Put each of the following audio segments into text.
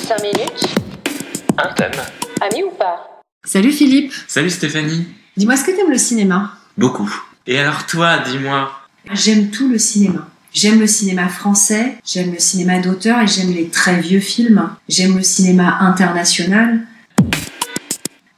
5 minutes. Un thème. Ami ou pas? Salut Philippe. Salut Stéphanie. Dis-moi, est-ce que t'aimes le cinéma? Beaucoup. Et alors toi, dis-moi. J'aime tout le cinéma. J'aime le cinéma français, j'aime le cinéma d'auteur et j'aime les très vieux films. J'aime le cinéma international.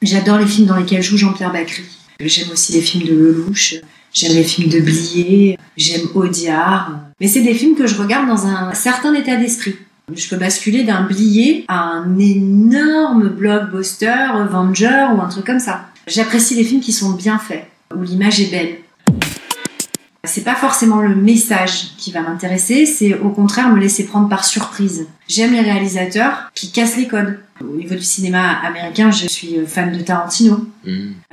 J'adore les films dans lesquels joue Jean-Pierre Bacri. J'aime aussi les films de Lelouch. J'aime les films de Blier. J'aime Audiard. Mais c'est des films que je regarde dans un certain état d'esprit. Je peux basculer d'un Blier à un énorme blockbuster, Avenger ou un truc comme ça. J'apprécie les films qui sont bien faits, où l'image est belle. C'est pas forcément le message qui va m'intéresser, c'est au contraire me laisser prendre par surprise. J'aime les réalisateurs qui cassent les codes. Au niveau du cinéma américain, je suis fan de Tarantino,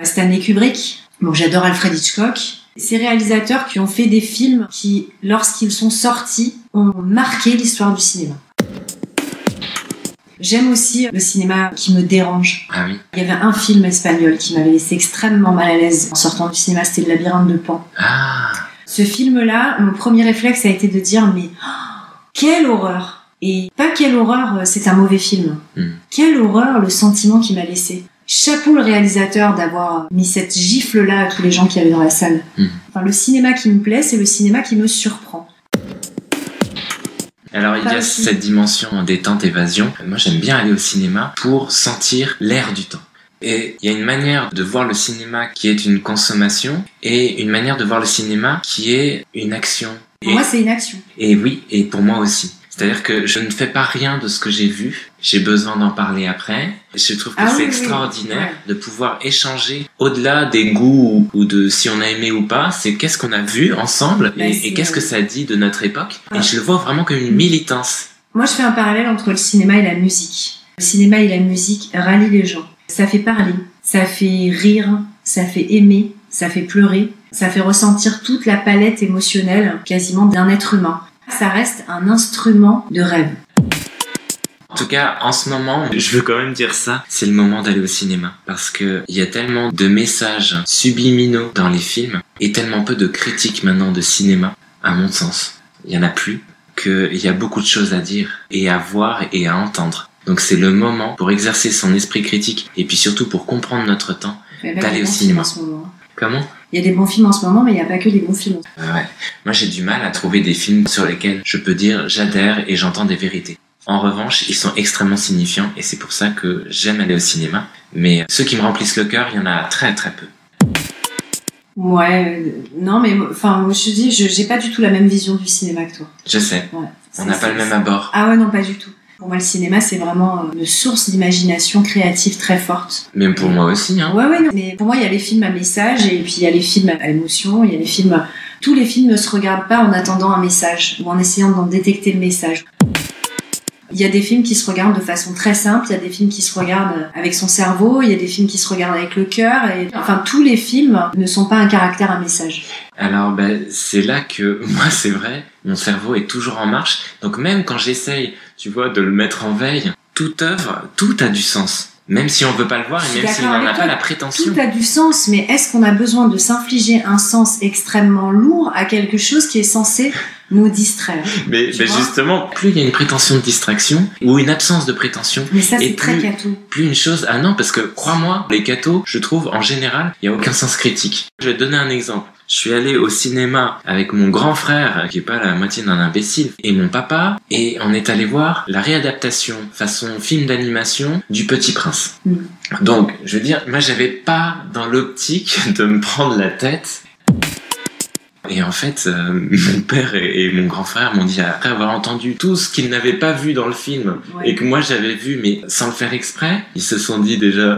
Stanley Kubrick. Bon, j'adore Alfred Hitchcock. Ces réalisateurs qui ont fait des films qui, lorsqu'ils sont sortis, ont marqué l'histoire du cinéma. J'aime aussi le cinéma qui me dérange. Ah oui. Il y avait un film espagnol qui m'avait laissé extrêmement mal à l'aise en sortant du cinéma, c'était Le Labyrinthe de Pan. Ah. Ce film-là, mon premier réflexe a été de dire mais quelle horreur! Et pas quelle horreur, c'est un mauvais film. Quelle horreur le sentiment qu'il m'a laissé. Chapeau le réalisateur d'avoir mis cette gifle-là à tous les gens qui avaient dans la salle. Enfin, le cinéma qui me plaît, c'est le cinéma qui me surprend. Alors il y a cette dimension détente, évasion. Moi j'aime bien aller au cinéma pour sentir l'air du temps. Et il y a une manière de voir le cinéma qui est une consommation et une manière de voir le cinéma qui est une action. Pour moi c'est une action. Et oui, et pour moi aussi. C'est-à-dire que je ne fais pas rien de ce que j'ai vu. J'ai besoin d'en parler après. Je trouve que c'est extraordinaire de pouvoir échanger au-delà des goûts ou de si on a aimé ou pas. C'est qu'est-ce qu'on a vu ensemble et qu'est-ce que ça dit de notre époque. Et je le vois vraiment comme une militance. Moi, je fais un parallèle entre le cinéma et la musique. Le cinéma et la musique rallient les gens. Ça fait parler, ça fait rire, ça fait aimer, ça fait pleurer, ça fait ressentir toute la palette émotionnelle quasiment d'un être humain. Ça reste un instrument de rêve. En tout cas, en ce moment, je veux quand même dire ça, c'est le moment d'aller au cinéma. Parce que il y a tellement de messages subliminaux dans les films et tellement peu de critiques maintenant de cinéma, à mon sens. Il y en a plus, qu'il y a beaucoup de choses à dire et à voir et à entendre. Donc c'est le moment pour exercer son esprit critique et puis surtout pour comprendre notre temps d'aller au cinéma. Comment ? Il y a des bons films en ce moment, mais il n'y a pas que des bons films. Ouais. Moi, j'ai du mal à trouver des films sur lesquels je peux dire j'adhère et j'entends des vérités. En revanche, ils sont extrêmement signifiants et c'est pour ça que j'aime aller au cinéma. Mais ceux qui me remplissent le cœur, il y en a très très peu. Ouais, non, mais enfin, moi, je te dis, j'ai pas du tout la même vision du cinéma que toi. Je sais. Ouais, on n'a pas le même abord. Ah ouais, non, pas du tout. Pour moi, le cinéma, c'est vraiment une source d'imagination créative très forte. Même pour moi aussi, hein. Ouais, non. Mais pour moi, il y a les films à message et puis il y a les films à émotion, il y a les films... Tous les films ne se regardent pas en attendant un message ou en essayant d'en détecter le message. Il y a des films qui se regardent de façon très simple, il y a des films qui se regardent avec son cerveau, il y a des films qui se regardent avec le cœur. Et... Enfin, tous les films ne sont pas un caractère, un message. Alors, c'est là que, moi, c'est vrai, mon cerveau est toujours en marche. Donc même quand j'essaye, tu vois, de le mettre en veille, toute œuvre, tout a du sens. Même si on veut pas le voir et même si on n'en a pas la prétention. Tout a du sens, mais est-ce qu'on a besoin de s'infliger un sens extrêmement lourd à quelque chose qui est censé nous distraire? Mais justement, plus il y a une prétention de distraction ou une absence de prétention. Mais ça, c'est très catho. Plus une chose, ah non, parce que crois-moi, les cathos, je trouve, en général, il n'y a aucun sens critique. Je vais te donner un exemple. Je suis allé au cinéma avec mon grand frère, qui est pas la moitié d'un imbécile, et mon papa, et on est allé voir la réadaptation, façon film d'animation, du Petit Prince. Donc, je veux dire, moi j'avais pas dans l'optique de me prendre la tête. Et en fait, mon père et mon grand frère m'ont dit, après avoir entendu tout ce qu'ils n'avaient pas vu dans le film, et que moi j'avais vu, mais sans le faire exprès, ils se sont dit déjà,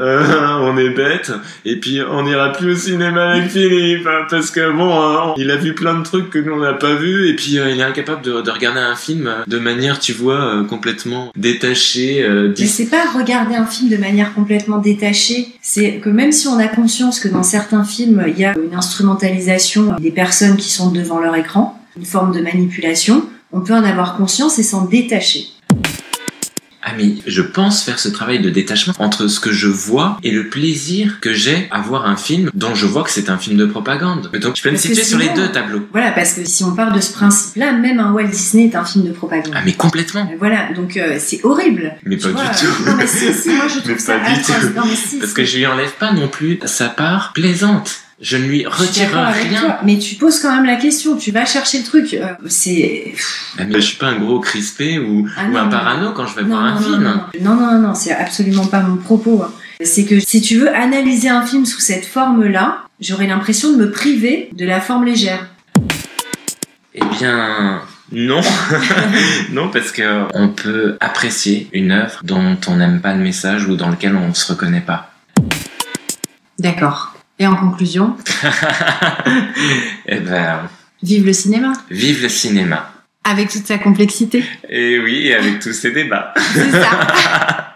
on est bête, et puis on n'ira plus au cinéma avec Philippe, parce que bon, il a vu plein de trucs que nous on n'a pas vu, et puis il est incapable de regarder un film de manière, tu vois, complètement détachée. Mais c'est pas regarder un film de manière complètement détachée, c'est que même si on a conscience que dans certains films, il y a une instrumentalisation des personnes qui sont devant leur écran, une forme de manipulation, on peut en avoir conscience et s'en détacher. Ah mais je pense faire ce travail de détachement entre ce que je vois et le plaisir que j'ai à voir un film dont je vois que c'est un film de propagande. Donc je peux me situer sur les deux tableaux. Voilà, parce que si on part de ce principe-là, même un Walt Disney est un film de propagande. Ah mais complètement. Voilà, donc c'est horrible. Mais pas du tout. Non mais si, moi je trouve Mais ça pas du tout. Non, mais si, Parce que je lui enlève pas non plus sa part plaisante. Je ne lui retire rien. Toi, mais tu poses quand même la question, tu vas chercher le truc. C'est. Ah, mais je suis pas un gros crispé ou un parano quand je vais voir un film. Non, c'est absolument pas mon propos. C'est que si tu veux analyser un film sous cette forme-là, j'aurais l'impression de me priver de la forme légère. Eh bien, non. Non, parce que on peut apprécier une œuvre dont on n'aime pas le message ou dans lequel on se reconnaît pas. D'accord. Et en conclusion, eh ben, vive le cinéma. Vive le cinéma. Avec toute sa complexité. Et oui, avec tous ces débats. C'est ça.